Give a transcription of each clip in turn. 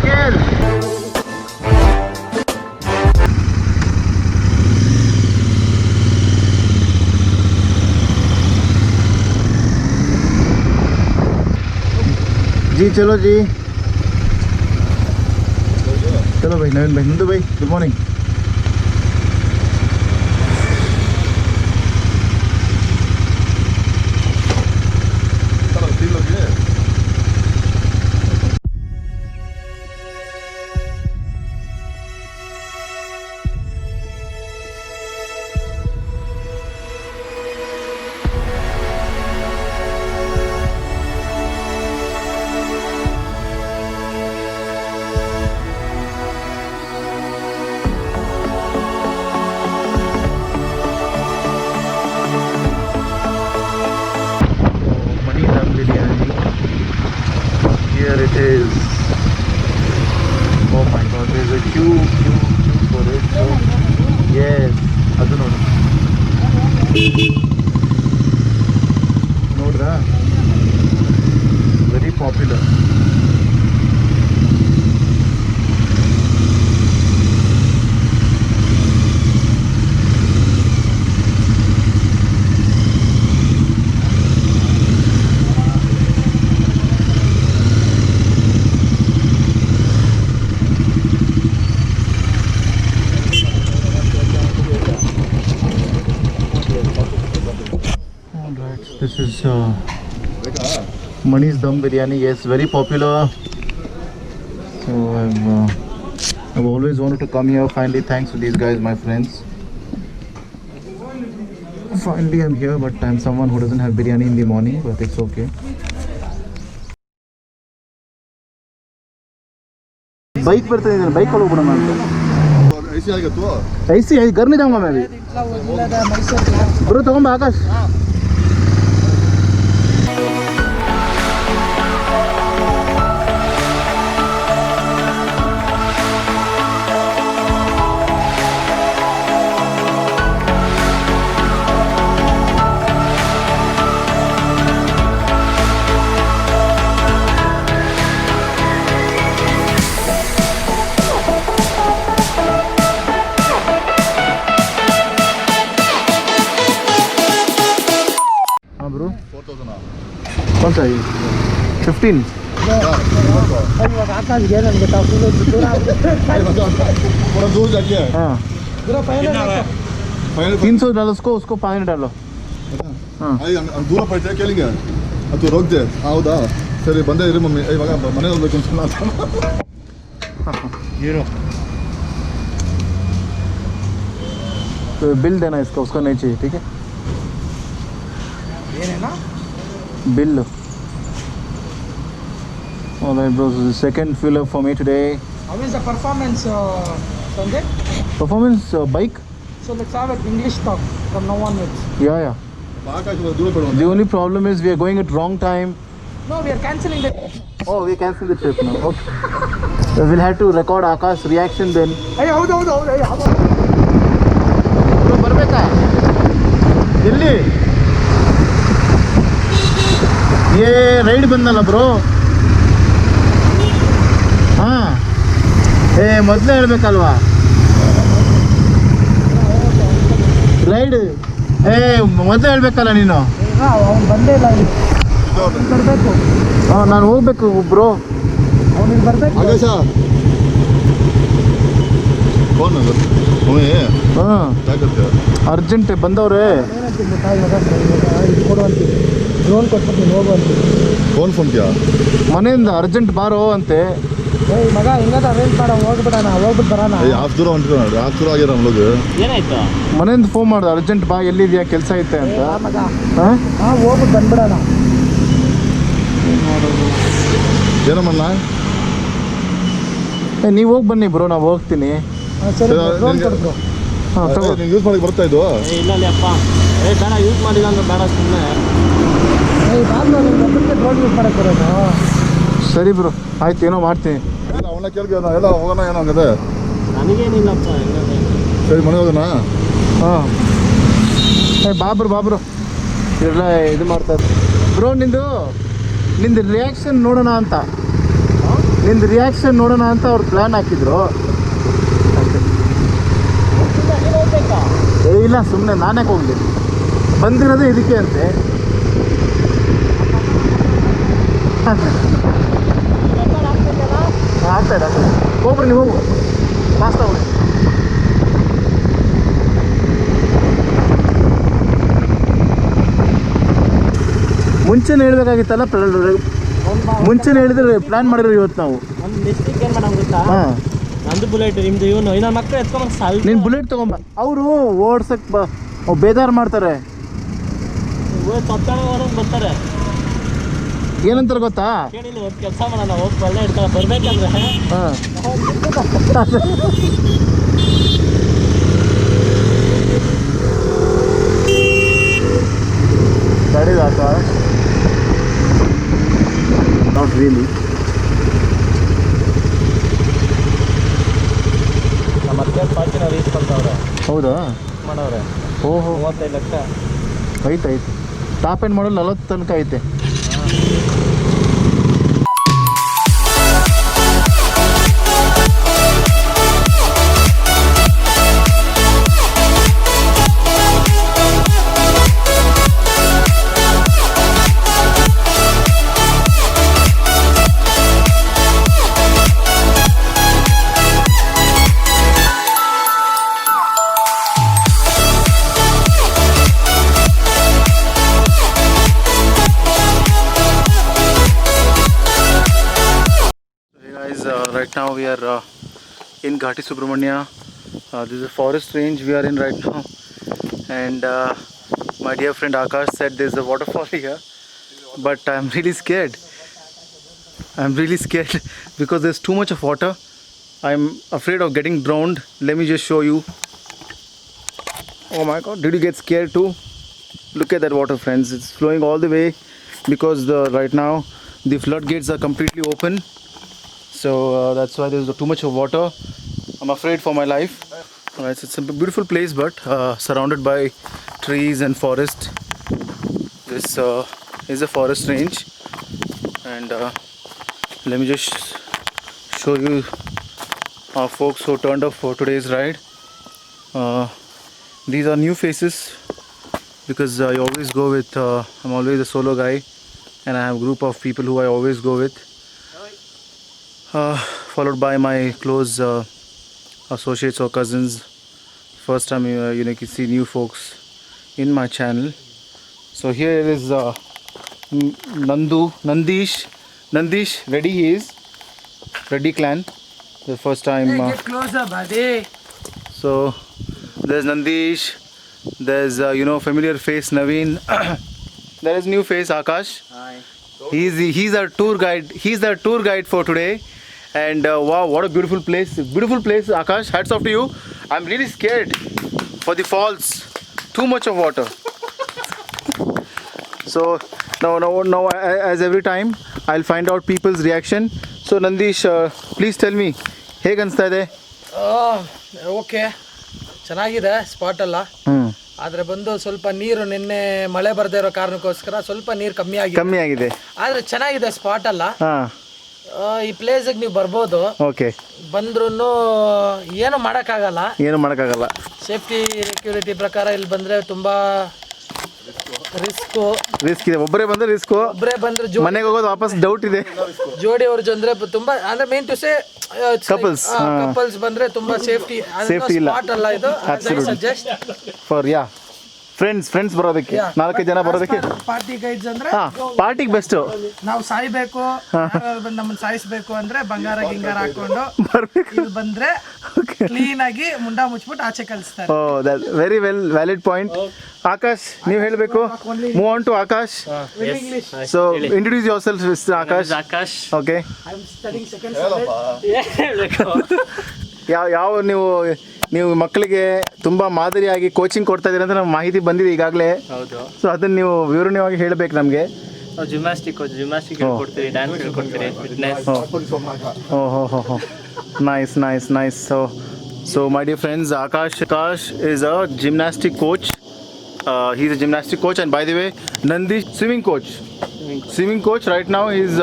निखिल जी चलो जी चलो भाई नवीन भाई नंदू भाई good morning Here it is. Oh my god, there's a queue for it. So, yes, adu nodu. Nodra? Very popular. This is Mani's Dum Biryani. Yes, very popular. So I've always wanted to come here. Finally, thanks to these guys, my friends. Finally, I'm here, but I'm someone who doesn't have biryani in the morning, but it's okay. Bike पर तो bike खोलो बड़ा मान लो. ऐसी आएगा तू? ऐसी है घर नहीं जाऊँगा मैं भी. ब्रो तो हम आकाश. कौन सा है 15 आकाश गया ना बताओ थोड़ा दूर जाके हाँ 300 डालो उसको पानी डालो हाँ दूर पड़ता है क्या लेंगे तू रोक दे हौदा सरी बंदे इरे मम्मी इವಾಗ ಮನೆ ಹೋಗಬೇಕು ಅಂತ हीरो तो बिल देना इसका उसका नहीं चाहिए ठीक है ये है ना bill. Alright bros, this is the second fuel up for me today. How is the performance, Sanjay? Performance bike? So let's have an English talk from now onwards. Yeah. The only problem is we are going at wrong time. No, we are cancelling the... Oh, we cancel the trip now. Okay. So we'll have to record Akash's reaction then. Hey, howda. Bro, barbeka. Delhi. ये ride ಬಂದಲ್ಲ bro ಹಾ ಮೊದಲೇ ಹೇಳ್ಬೇಕಲ್ವಾ ride ಮೊದಲೇ ಹೇಳ್ಬೇಕಲ್ಲ ನೀನು ಅವನು ಬಂದೇ ಇಲ್ಲ ಬರಬೇಕು ನಾನು ಹೋಗ್ಬೇಕು ಬ್ರೋ ಅವನಿಗೆ ಬರಬೇಕು ಆಕಾಶ ಫೋನ್ ಅರ್ಜೆಂಟ್ ಬಂದವ್ರೆ ಕೊಡುವಂತೀವಿ ಡ್ರೋನ್ ಕೊಟ್ಬಿಟ್ಟು ಹೋಗುವಂತೀವಿ ಫೋನ್ ಕ್ಯಾ ಮನೆಯಿಂದ ಅರ್ಜೆಂಟ್ ಬಾರೋ ಅಂತೆ ಮಗ ಹಿಂಗಾದ ಅರೇಂಜ್ ಮಾಡ ಹೋಗ್ಬಿಟ್ಟು ಬರೋಣ ದೂರ ಆಗಿರೋ ನಮ್ಗೆ ಏನಾಯ್ತು ಮನೆಯಿಂದ ಫೋನ್ ಮಾಡ್ದೆ ಅರ್ಜೆಂಟ್ ಬಾ ಎಲ್ಲಿದ್ಯಾ ಕೆಲಸ ಐತೆ ಅಂತ ಮಗ ಹೋಗ್ಬಿಟ್ಟು ಬಂದ್ಬಿಡೋಣ ಏನಮ್ಮಣ್ಣ ನೀವು ಹೋಗಿ ಬನ್ನಿ ಬ್ರೋ ನಾವು ಹೋಗ್ತೀನಿ ಸರಿ ಡ್ರೋನ್ ಕೊಡ್ಬ್ರೋ ಹಾಂ ತಗೋ ಯೂಸ್ ಮಾಡಿ ಬರ್ತಾ ಇದು ಇಲ್ಲ ಅಪ್ಪ ಬೇಡ ಯೂಸ್ ಮಾಡಿಲ್ಲ ಅಂದ್ರೆ ಬೇಡ ಸುಮ್ಮನೆ ಡ್ರೋನ್ ಯೂಸ್ ಮಾಡಕ್ಕೆ ಬರೋದು ಸರಿ ಬ್ರೋ ಆಯ್ತು ಏನೋ ಮಾಡ್ತೀನಿ ಅವನ್ನ ಕೇಳ್ತೀವಿ ಎಲ್ಲ ಹೋಗೋಣ ಏನೋ ಹಂಗದೆ ನನಗೇನಿಲ್ಲಪ್ಪ ಸರಿ ಮನೆ ಹೋಗೋಣ ಹಾಂ ಬಾಬ್ರು ಎಲ್ಲ ಇದು ಮಾಡ್ತಾರೆ ಬ್ರೋ ನಿಂದು ರಿಯಾಕ್ಷನ್ ನೋಡೋಣ ಅಂತ ನಿಂದು ರಿಯಾಕ್ಷನ್ ನೋಡೋಣ ಅಂತ ಅವ್ರು ಪ್ಲ್ಯಾನ್ ಹಾಕಿದ್ರು. ಏ ಇಲ್ಲ, ಸುಮ್ಮನೆ ನಾನೇ ಹೋಗಲಿ, ಬಂದಿರೋದೇ ಇದಕ್ಕೆ ಅಂತೆ. ಆಗ್ತಾಯಿದೆ ಹೋಗ್ರಿ, ನೀವು ಹೋಗು, ಫಾಸ್ಟ್ ಹೋಗಿ. ಮುಂಚೆನೇ ಹೇಳ್ಬೇಕಾಗಿತ್ತಲ್ಲ, ಮುಂಚೆನೇ ಹೇಳಿದ್ರೆ ಪ್ಲ್ಯಾನ್ ಮಾಡಿರೋ ಇವತ್ತು ನಾವು. ಒಂದು ಮಿಸ್ಟೇಕ್ ಏನು ಮಾಡೋಣ ಗೊತ್ತಾ, ಹಾಂ, ನಂದು ಬುಲೆಟ್, ನಿಮ್ದು ಇವನು ಇನ್ನೊಂದು ಮಕ್ಕಳು ಎತ್ಕೊಂಬಂದು ಸಾಲ್. ನೀನು ಬುಲೆಟ್ ತೊಗೊಂಬ. ಅವರು ಓಡ್ಸಕ್ಕೆ ಬೇಜಾರು ಮಾಡ್ತಾರೆ. ಬರ್ತಾರೆ ಏನಂತಾರೆ ಗೊತ್ತಾ? ಕೇಳಿಲ್ಲ, ಒಂದು ಕೆಲಸ ಮಾಡೋಣ, ಹೋಗಿ ಒಳ್ಳೆ ಇಡ್ತಾರೆ ಬರ್ಬೇಕಂದ್ರೆ. ಹಾಂ, ಗಾಡಿ ಹಾಕ. Not really. ನಮ್ಮ ಅತ್ತೆ ಪಾರ್ಟಿನ ರೀಚ್ ಮಾಡ್ತಾವ್ರೆ. ಹೌದಾ? ಮಾಡವ್ರೆ. ಓಹೋ, 35 ಲಕ್ಷ ಐತೆ. ಟಾಪ್ ಎಂಡ್ ಮಾಡಲು 40 ತನಕ ಐತೆ. Right now we are in Ghati Subramanya. This is a forest range we are in right now, and my dear friend Akash said there's a waterfall here, but I'm really scared. I'm really scared because there's too much of water. I'm afraid of getting drowned. Let me just show you. Oh my God, did you get scared too? Look at that water, friends. It's flowing all the way because right now the floodgates are completely open. So that's why there's too much of water. I'm afraid for my life. Alright, so it's a beautiful place, but surrounded by trees and forest. This is a forest range, and let me just show you our folks who turned up for today's ride. These are new faces because I always go with. I'm always a solo guy, and I have a group of people who I always go with. Followed by my close associates or cousins. First time you can see new folks in my channel. So here is Nandish, ready he is, Reddy clan. The first time. Get closer, buddy. So there's Nandish, there's familiar face Naveen. There is new face Akash. Hi. He's our tour guide. He's our tour guide for today. And wow, what a beautiful place. Beautiful place, Akash. Hats off to you. I'm really scared for the falls. Too much of water. So now as every time I'll find out people's reaction. So Nandish, please tell me, ಹೇಗೆ ಅನಿಸ್ತಾ ಇದೆ? Okay, ಚೆನ್ನಾಗಿದೆ spot ಎಲ್ಲ. ಆದರೆ ಬಂದು ಸ್ವಲ್ಪ ನೀರು ನಿನ್ನೆ ಮಳೆ ಬರದೇ ಇರೋ ಕಾರಣಕ್ಕೋಸ್ಕರ ಸ್ವಲ್ಪ ನೀರು ಕಮ್ಮಿ ಆಗಿದೆ. ಆದರೆ ಚೆನ್ನಾಗಿದೆ ಸ್ಪಾಟ್ ಎಲ್ಲ. ಈ ಪ್ಲೇಸಿಗೆ ನೀವು ಬರ್ಬೋದು. ಓಕೆ, ಬಂದ್ರೂ ಏನು ಮಾಡೋಕ್ಕಾಗಲ್ಲ. ಸೇಫ್ಟಿ ಸೆಕ್ಯೂರಿಟಿ ಪ್ರಕಾರ ಇಲ್ಲಿ ಬಂದರೆ ತುಂಬ ರಿಸ್ಕ್ ಇದೆ. ಒಬ್ಬರೇ ಬಂದ್ರೆ ಮನೆಗೆ ಹೋಗೋದು ವಾಪಸ್ ಡೌಟ್ ಇದೆ. ಜೋಡಿ ಅವ್ರ ಜೊತೆ ತುಂಬಾ ಅಂದ್ರೆ ಮೇನ್ ಟು ಸೇ ಕಪಲ್ಸ್ ಬಂದ್ರೆ ತುಂಬಾ ಸೇಫ್ಟಿ ಇಲ್ಲ. ಸ್ಪಾಟ್ ಅಲ್ಲ ಇದು. ಸಜೆಸ್ಟ್ ಫಾರ್ ಫ್ರೆಂಡ್ಸ್ ಬರೋದಕ್ಕೆ, 4 ಜನ ಬರೋದಕ್ಕೆ. ಪಾರ್ಟಿ ಗೈಡ್ಸ್ ಅಂದ್ರೆ ಪಾರ್ಟಿಗೆ ಬೆಸ್ಟ್. ನಾವು ಸಾಯ್ಬೇಕು, ನಮ್ಮನ್ನ ಸಾಯಿಸ್ಬೇಕು ಅಂದ್ರೆ ಬಂಗಾರ ಗಿಂಗಾರ ಹಾಕೊಂಡು ಇಲ್ಲಿ ಬಂದ್ರೆ ಕ್ಲೀನ್ ಆಗಿ ಮುಂಡ ಮುಚ್ಚಿಬಿಟ್ಟು ಆಚೆ ಕಳಿಸ್ತಾರೆ. Very well valid point. Akash, ನೀವು ಹೇಳಬೇಕು. Move on to Akash. So introduce yourself mister Akash. Okay, ಯಾವ ನೀವು ಮಕ್ಕಳಿಗೆ ತುಂಬ ಮಾದರಿಯಾಗಿ ಕೋಚಿಂಗ್ ಕೊಡ್ತಾ ಇದ್ದೀರಿ ಅಂತ ನಮ್ಗೆ ಮಾಹಿತಿ ಬಂದಿದೆ ಈಗಾಗಲೇ. ಸೊ ಅದನ್ನು ನೀವು ವಿವರಣೆಯಾಗಿ ಹೇಳಬೇಕು ನಮಗೆ. ಜಿಮ್ನಾಸ್ಟಿಕ್ ಹೇಳ್ಕೊಡ್ತೀವಿ, ಡ್ಯಾನ್ಸ್ ಹೇಳ್ಕೊಡ್ತೀವಿ, ಫಿಟ್ನೆಸ್. ಓಹೋ, nice. So my dear friends, Akash is a gymnastic coach. He's a gymnastic coach, and by the way, Nandish swimming coach. Right now he's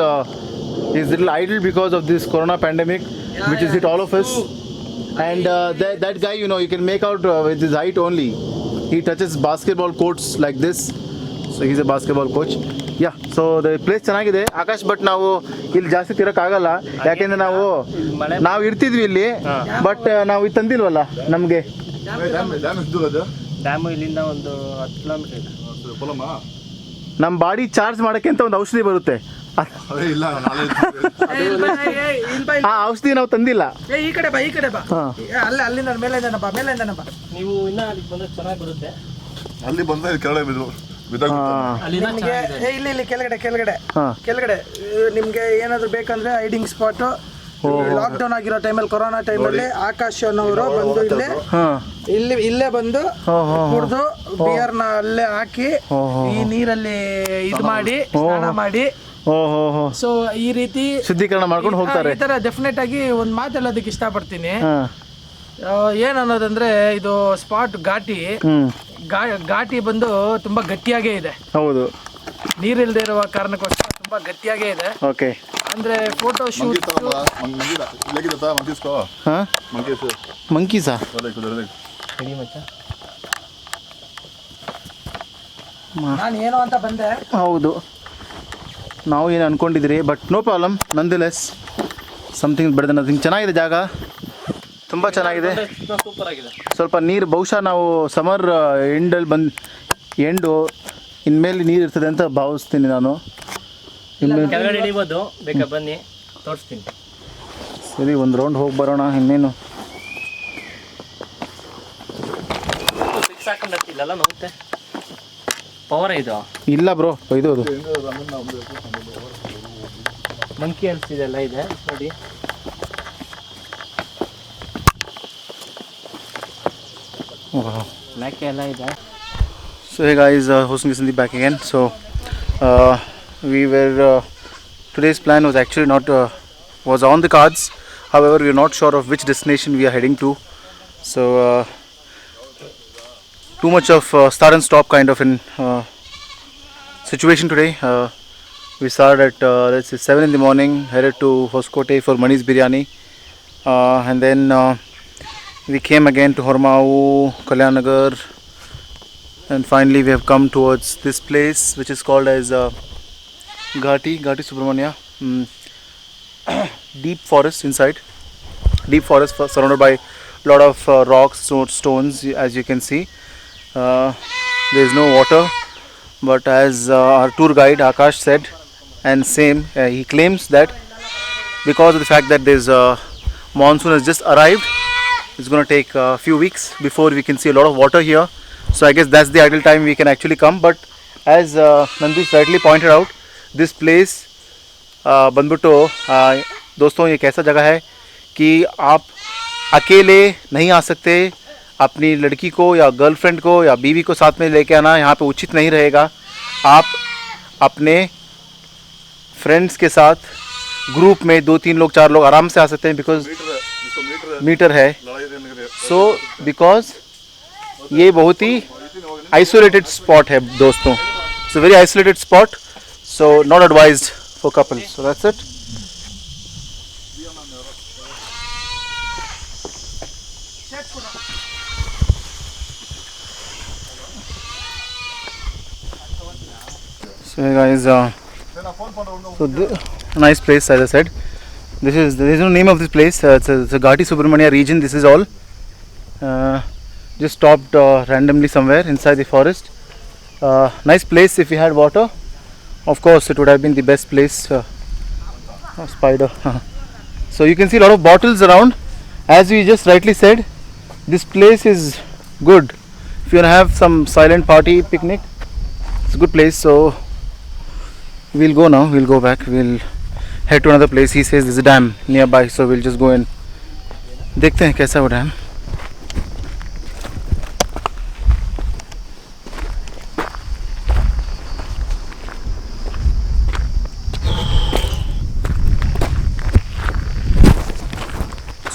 He's little idle because of this corona pandemic, which has hit all of us. And that guy, you know, you can make out with his height only. He touches basketball courts like this. So he's a basketball coach. Yeah, so the place ಚೆನ್ನಾಗಿದೆ Akash. But ನಾವು ಇಲ್ಲಿ ಜಾಸ್ತಿ ತಿರಕ್ಕಾಗಲ್ಲ, ಯಾಕೆಂದ್ರೆ ನಾವು ಇರ್ತಿದ್ವಿ ಇಲ್ಲಿ, but ನಾವು ಇದು ತಂದಿಲ್ವಲ್ಲ ನಮಗೆ. ಡ್ಯಾಮು ಇಲ್ಲಿಂದ ಒಂದು 10 ಕಿಲೋಮೀಟರ್ ಇದೆ. ನಮ್ಮ ಬಾಡಿ ಚಾರ್ಜ್ ಮಾಡೋಕ್ಕೆ ಅಂತ ಒಂದು ಔಷಧಿ ಬರುತ್ತೆ, ಆ ಔಷಧಿ ನಾವು ತಂದಿಲ್ಲ. ಈ ಕಡೆ ಬಾ, ಈ ಕಡೆ ಬಾ. ಅಲ್ಲಿಂದ ಮೇಲಿಂದ ಬಾ, ಮೇಲಿಂದ ಬಾ. ನೀವು ಇನ್ನ ಅಲ್ಲಿಗೆ ಬಂದ್ರೆ ಚೆನ್ನಾಗಿ ಬರುತ್ತೆ. ಅಲ್ಲಿ ಬಂದ ಕೆಳಗಡೆ ನಿಮ್ಗೆ ಇಲ್ಲಿ ಕೆಳಗಡೆ ನಿಮ್ಗೆ ಏನಾದ್ರು ಬೇಕಂದ್ರೆ ಹೈಡಿಂಗ್ ಸ್ಪಾಟ್. ಲಾಕ್ ಡೌನ್ ಆಗಿರೋ ಟೈಮಲ್ಲಿ, ಕೊರೋನಾ ಟೈಮಲ್ಲಿ ಆಕಾಶ್ ಅನ್ನೋರು ಬಂದು ಇಲ್ಲೇ ಬಂದು ಕುಡಿದು ಬಿಯರ್ನ ಅಲ್ಲೇ ಹಾಕಿ ಈ ನೀರಲ್ಲಿ ಇದು ಮಾಡಿ ಸ್ನಾನ ಮಾಡಿ, ಸೊ ಈ ರೀತಿ ಶುದ್ಧೀಕರಣ ಮಾಡ್ಕೊಂಡು ಹೋಗ್ತಾರೆ. ಈ ತರ ಡೆಫಿನೆಟ್ ಆಗಿ ಒಂದು ಮಾತು ಹೇಳೋದಕ್ಕೆ ಇಷ್ಟಪಡ್ತೀನಿ. ಏನ್ ಅನ್ನೋದಂದ್ರೆ, ಇದು ಸ್ಪಾಟ್ ಘಾಟಿ ಬಂದು ತುಂಬಾ ಗಟ್ಟಿಯಾಗೇ ಇದೆ. ಹೌದು, ನೀರಿಲ್ದೇ ಇರುವ ಕಾರಣಕ್ಕೋಸ್ಕರ ತುಂಬಾ ಗಟ್ಟಿಯಾಗೇ ಇದೆ. ಓಕೆ, ಅಂದ್ರೆ ಫೋಟೋ ಶೂಟ್. ಮಂಕೀಸಾ? ನಾನು ಏನೋ ಅಂತ ಬಂದೆ. ಹೌದು, ನಾವು ಏನು ಅನ್ಕೊಂಡಿದ್ರಿ, ಬಟ್ ನೋ ಪ್ರಾಬ್ಲಮ್. ನಂದಿಲೆಸ್ ಸಮಥಿಂಗ್ ಬೆಳೆದ ನಥಿಂಗ್. ಚೆನ್ನಾಗಿದೆ ಜಾಗ, ತುಂಬ ಚೆನ್ನಾಗಿದೆ. ಸೂಪರ್ ಆಗಿದೆ. ಸ್ವಲ್ಪ ನೀರು ಬಹುಶಃ ನಾವು ಸಮರ್ ಎಂಡು ಇನ್ಮೇಲೆ ನೀರು ಇರ್ತದೆ ಅಂತ ಭಾವಿಸ್ತೀನಿ ನಾನು. ಕೆಳಗಡೆ ಇಳಿಬೋದು, ಬೇಕಾ ಬನ್ನಿ ತೋರಿಸ್ತೀನಿ. ಸರಿ, ಒಂದು ರೌಂಡ್ ಹೋಗಿ ಬರೋಣ. ಇನ್ನೇನು ಫಿಕ್ಸ್ ಹಾಕೊಂಡು ಹತ್ತಿಲ್ಲಲ್ಲ, ನೋಡುತ್ತೆ. ಪವರ್ ಇದು ಇಲ್ಲ ಬ್ರೋ, ಇದು ಅದು ಮಂಕಿ ಅನ್ಸಿದೆಲ್ಲ ಇದೆ ನೋಡಿ. ಮ್ಯಾಕೆ ಎಲ್ಲ ಇದೆ. So hey guys, hosting Sandeep back again. So today's plan was actually not was on the cards. However, we are not sure of which destination we are heading to. So too much of start and stop kind of in situation today. We started at let's say 7 in the morning, headed to Hoskote for Mani's Biryani, and then we came again to Hormau, Kalyannagar, and finally we have come towards this place which is called as Ghati Subramania. Deep forest inside, deep forest surrounded by a lot of rocks, stones, as you can see. There is no water, but as our tour guide Akash said, and same he claims that because of the fact that this monsoon has just arrived, it's going to take a few weeks before we can see a lot of water here. So I guess that's the ideal time we can actually come. But as Nandish rightly pointed out, this place बंदबुट्टो दोस्तों, ये कैसा जगह है कि आप अकेले नहीं आ सकते. अपनी लड़की को या गर्लफ्रेंड को या बीवी को साथ में लेके आना यहाँ पे उचित नहीं रहेगा. आप अपने फ्रेंड्स के साथ ग्रुप में 2-3 लोग 4 लोग आराम से आ सकते हैं, बिकॉज मीटर है. सो बिकॉज ये बहुत ही आइसोलेटेड स्पॉट है दोस्तों. So very isolated spot, so not advised for couples. So that's it. So hey guys, nice place, as I said. There is no name of this place. It's a Ghati Subramania region. This is all. Just stopped randomly somewhere inside the forest. Nice place. If we had water, of course it would have been the best place. Spider. So you can see a lot of bottles around. As we just rightly said, this place is good if you want to have some silent party picnic. It's a good place. So we'll go now. We'll go back. We'll head to another place. He says there's a dam nearby, so we'll just go and देखते हैं कैसा वो dam.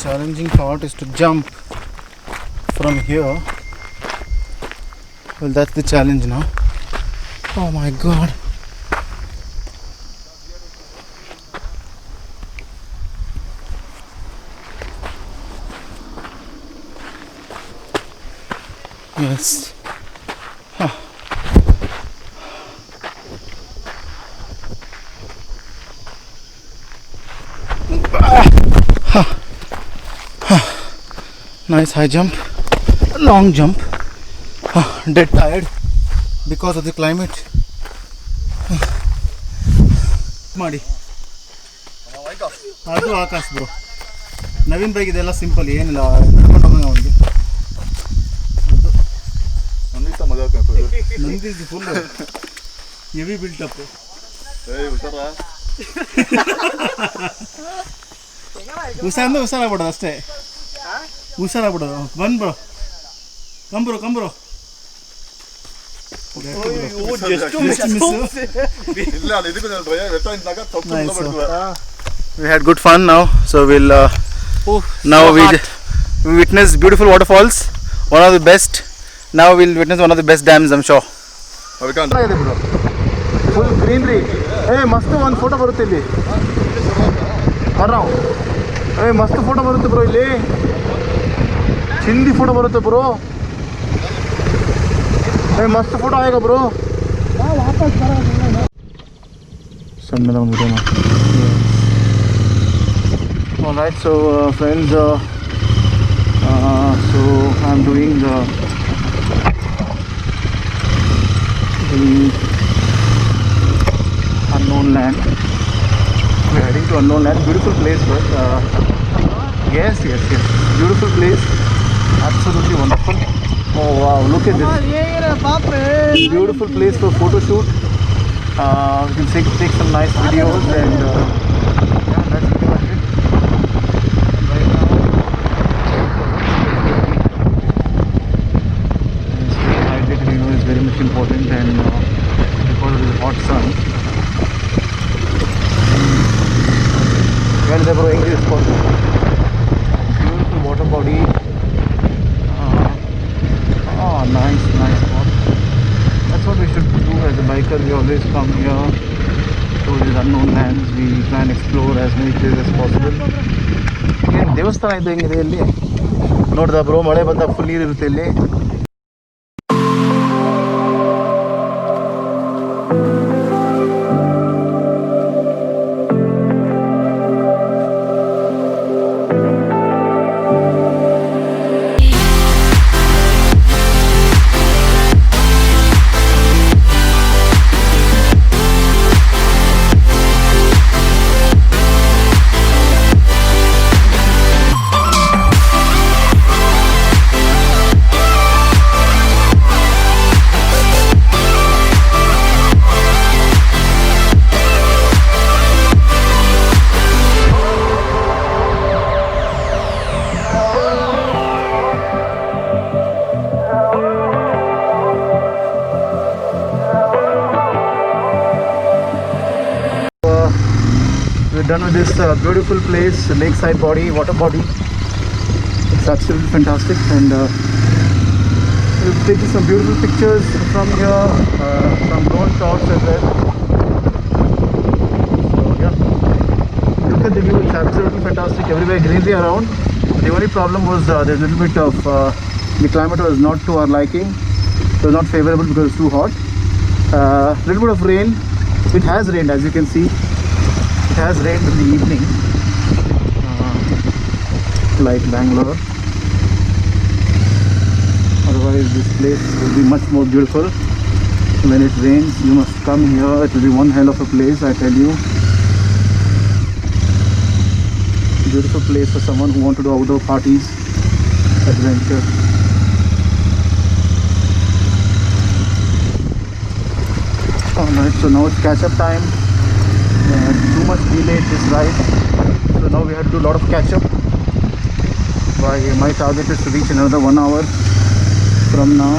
Challenging part is to jump from here. Well, that's the challenge now. Oh my god. Yes. Nice high jump, long jump. Dead tired because of the climate. ಮಾಡಿ ಅದು Akash bro. Naveen bike ಇದೆಲ್ಲ simple, ಏನಿಲ್ಲ, ನಡ್ಕೊಂಡು ಹೋಗೋಣ ಅವನಿಗೆ. ನಂದಿತ ಮಜಾ ಆಗ್ತದೆ. ನಂದಿದ್ದು full heavy built-up. ಹುಷಾರ ಹುಷಾರಾಗ್ಬಿಡೋದು ಅಷ್ಟೇ, ಹುಷಾರಾಗ್ಬಿಡೋದು. ಬಂದ್ ಬ್ರೋ, ಕಂಬ್ರೋ ಇಲ್ಲ ಇದಕ್ಕೂ ರೆಸ್ಟೋರೆಂಟ್ನಾಗ We had good fun now, so we'll now we witnessed beautiful waterfalls, one of the best. Now we'll witness one of the best dams, I'm sure. Full greenery. Hey, ಮಸ್ತ್ ಒಂದು photo ಬರುತ್ತೆ ಇಲ್ಲಿ. ಏ ಮಸ್ತ್ photo ಬರುತ್ತೆ bro ಇಲ್ಲಿ, ಚಿಂದಿ photo ಬರುತ್ತೆ ಬ್ರೋ. ಏ ಮಸ್ತ್ ಫೋಟೋ ಆಗ ಬ್ರೋ. ಸಣ್ಣ ಒಂದು ವಿಡಿಯೋ ಮಾಡಿ. Alright, so friends, so I'm doing the unknown land. We're heading to unknown land. Beautiful place, but yes, beautiful place, absolutely wonderful. Oh wow, look at this beautiful place for photo shoot. We can take some nice videos and yeah, that's pretty much it. Right now, staying hydrated, is very much important, and because of the hot sun. Where they growing this spot? Beautiful water body. Nice spot. That's what we should do as a biker. We always come here to these unknown lands. We try and explore as many places as possible. ಏನು ದೇವಸ್ಥಾನ ಇದೆ ಹೆಂಗಿದೆ ಇಲ್ಲಿ ನೋಡ್ದ bro, ಮಳೆ ಬಂದಾಗ full ನೀರು ಇರುತ್ತೆ ಇಲ್ಲಿ. We're done with this beautiful place, lakeside body, water body. It's absolutely fantastic, and we've taken some beautiful pictures from here, some drone shots as well. So yeah, look at the view, it's absolutely fantastic. Everywhere greenery around. The only problem was there's a little bit of the climate was not to our liking. It was not favorable because it's too hot. Little bit of rain. It has rained, as you can see. It has rained in the evening, like Bangalore. Otherwise, this place will be much more beautiful. When it rains, you must come here. It will be one hell of a place, I tell you. Beautiful place for someone who wants to do outdoor parties, adventure. Alright, so now it's catch-up time. Too much delayed this ride, so now we have to do a lot of catch-up. My target is to reach another 1 hour from now.